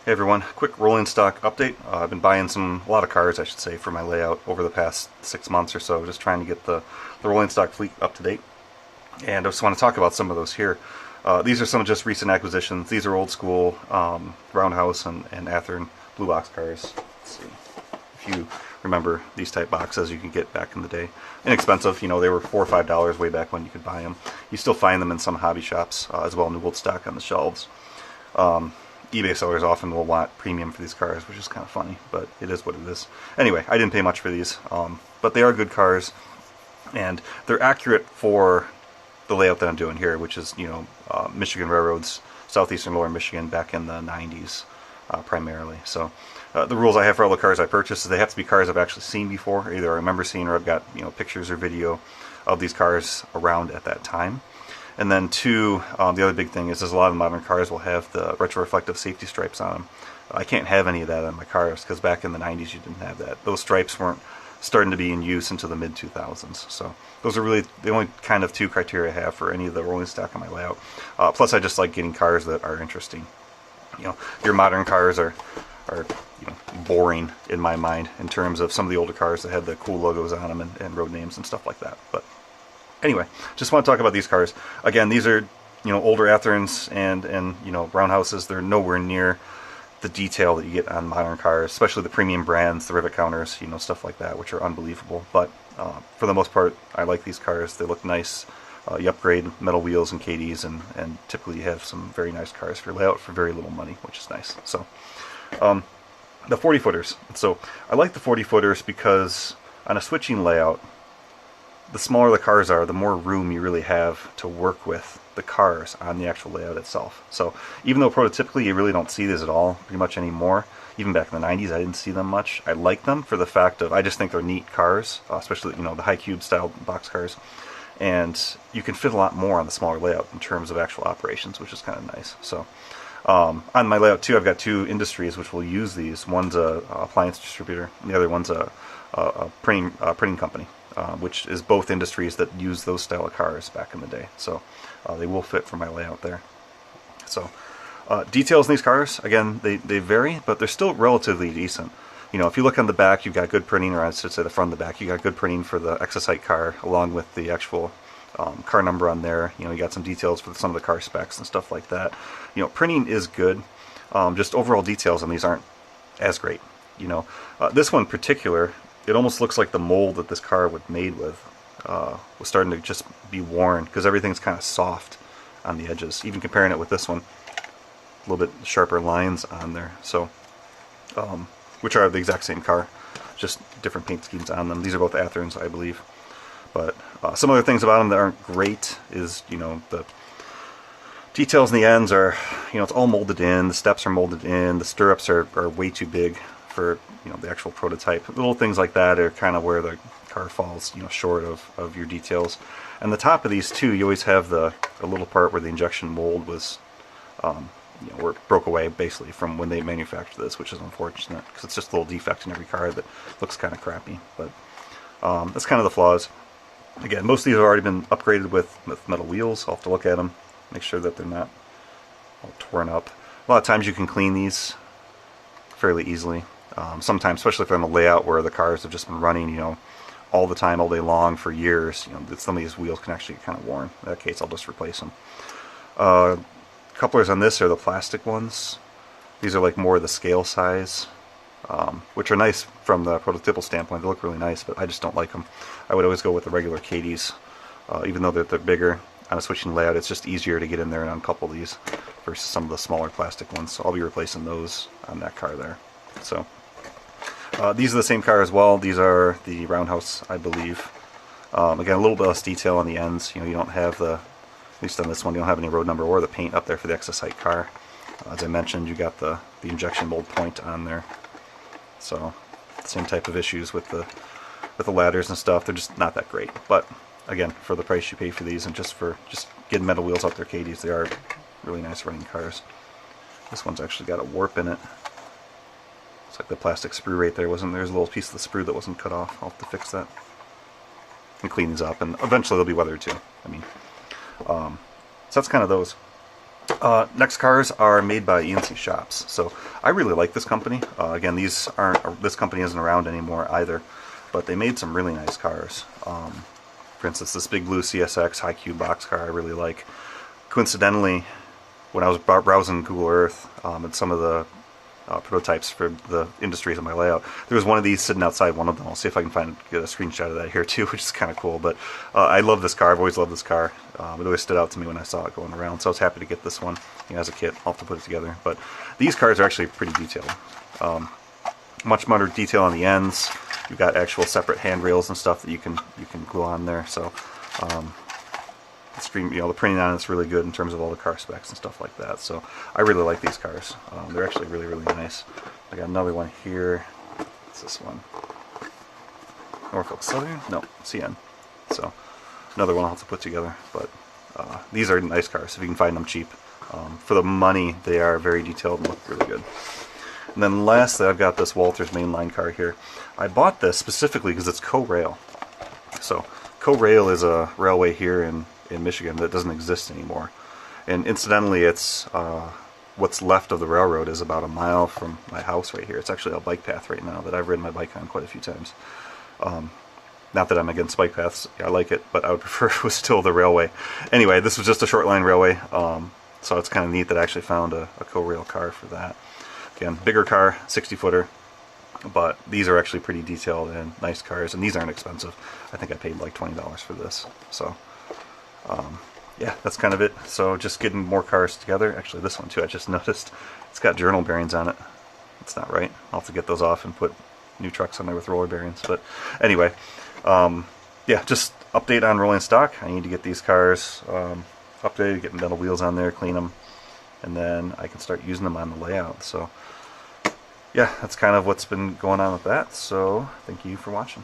Hey everyone, quick rolling stock update. I've been buying a lot of cars, I should say, for my layout over the past 6 months or so, just trying to get the rolling stock fleet up to date. And I just want to talk about some of those here. These are some just recent acquisitions. These are old school Roundhouse and Athearn blue box cars. Let's see if you remember these type boxes you could get back in the day. Inexpensive, they were $4 or $5 way back when you could buy them. You still find them in some hobby shops as well, new old stock on the shelves. eBay sellers often will want premium for these cars, which is kind of funny, but it is what it is. Anyway, I didn't pay much for these, but they are good cars, and they're accurate for the layout that I'm doing here, which is, Michigan Railroads, southeastern lower Michigan back in the 90s, primarily. So the rules I have for all the cars I purchase is they have to be cars I've actually seen before, either I remember seeing or I've got, pictures or video of these cars around at that time. And then two, the other big thing is a lot of modern cars will have the retroreflective safety stripes on them. I can't have any of that on my cars because back in the 90s you didn't have that. Those stripes weren't starting to be in use until the mid-2000s. So those are really the only kind of two criteria I have for any of the rolling stock on my layout. Plus I just like getting cars that are interesting. Your modern cars are boring in my mind in terms of some of the older cars that had the cool logos on them and road names and stuff like that. But anyway, just want to talk about these cars. Again, these are, older Athearns and Roundhouses. They're nowhere near the detail that you get on modern cars, especially the premium brands, the rivet counters, stuff like that, which are unbelievable. But for the most part, I like these cars. They look nice. You upgrade metal wheels and KDs, and typically you have some very nice cars for your layout for very little money, which is nice. So, the 40 footers. So I like the 40 footers because on a switching layout, the smaller the cars are, the more room you really have to work with the cars on the actual layout itself. So even though prototypically you really don't see these at all pretty much anymore, even back in the 90s I didn't see them much, I like them for the fact of I just think they're neat cars, especially the high cube style box cars, and you can fit a lot more on the smaller layout in terms of actual operations, which is kind of nice. So on my layout too, I've got two industries which will use these. One's a appliance distributor, and the other one's a printing company. Which is both industries that use those style of cars back in the day. So they will fit for my layout there. So details in these cars, again, they vary, but they're still relatively decent. If you look on the back, you've got good printing, or I should say the front and the back, you got good printing for the Exosite car, along with the actual car number on there. You got some details for some of the car specs and stuff like that. Printing is good. Just overall details on these aren't as great. This one in particular, it almost looks like the mold that this car was made with was starting to just be worn, because everything's kind of soft on the edges. Even comparing it with this one, a little bit sharper lines on there. So, which are the exact same car, just different paint schemes on them. These are both Athearns, I believe. But some other things about them that aren't great is, the details in the ends are, it's all molded in. The steps are molded in. The stirrups are way too big for the actual prototype. Little things like that are kind of where the car falls short of your details. And the top of these too, you always have a little part where the injection mold was where it broke away basically from when they manufactured this, which is unfortunate because it's just a little defect in every car that looks kind of crappy. But that's kind of the flaws. Again, most of these have already been upgraded with metal wheels. I'll have to look at them, make sure that they're not all torn up. A lot of times you can clean these fairly easily. Sometimes, especially if I'm a layout where the cars have just been running, all the time, all day long for years, some of these wheels can actually get kind of worn. In that case, I'll just replace them. Couplers on this are the plastic ones. These are like more the scale size, which are nice from the prototypical standpoint. They look really nice, but I just don't like them. I would always go with the regular KDs, even though they're bigger. On a switching layout, it's just easier to get in there and uncouple these versus some of the smaller plastic ones. So I'll be replacing those on that car there. So these are the same car as well. These are the Roundhouse, I believe. Again, a little bit less detail on the ends. You don't have at least on this one, you don't have any road number or the paint up there for the Exosite car. As I mentioned, you got the injection mold point on there. So same type of issues with the ladders and stuff. They're just not that great. But again, for the price you pay for these and just getting metal wheels out their KDs, they are really nice running cars. This one's actually got a warp in it. It's like the plastic sprue right there. There's a little piece of the sprue that wasn't cut off. I'll have to fix that and clean these up, and eventually they'll be weathered too. So that's kind of those. Next cars are made by ENC Shops, so I really like this company. Again, this company isn't around anymore either, but they made some really nice cars. For instance, this Big Blue CSX high cube box car I really like. Coincidentally, when I was browsing Google Earth and some of the prototypes for the industries in my layout, there was one of these sitting outside one of them. I'll see if I can get a screenshot of that here too, which is kind of cool. But I love this car. I've always loved this car. It always stood out to me when I saw it going around, so I was happy to get this one, as a kit. I'll have to put it together. But these cars are actually pretty detailed. Much more detail on the ends. You've got actual separate handrails and stuff that you can glue on there. So the screen, the printing on it's really good in terms of all the car specs and stuff like that. So I really like these cars. They're actually really, really nice. I got another one here. What's this one? Norfolk Southern? No, CN. So another one I'll have to put together. But these are nice cars if you can find them cheap. For the money, they are very detailed and look really good. And then lastly, I've got this Walthers mainline car here. I bought this specifically because it's Co-Rail. So Co-Rail is a railway here in Michigan that doesn't exist anymore. And incidentally, it's what's left of the railroad is about a mile from my house right here. It's actually a bike path right now that I've ridden my bike on quite a few times. Not that I'm against bike paths. I like it, but I would prefer it was still the railway. Anyway, this was just a short line railway, so it's kind of neat that I actually found a Co-Rail car for that. Again, bigger car, 60-footer, but these are actually pretty detailed and nice cars, and these aren't expensive. I think I paid like $20 for this. So, yeah, that's kind of it. So just getting more cars together. Actually, this one too, I just noticed. It's got journal bearings on it. That's not right. I'll have to get those off and put new trucks on there with roller bearings. But anyway, yeah, just update on rolling stock. I need to get these cars updated, get metal wheels on there, clean them, and then I can start using them on the layout. So yeah, that's kind of what's been going on with that. So thank you for watching.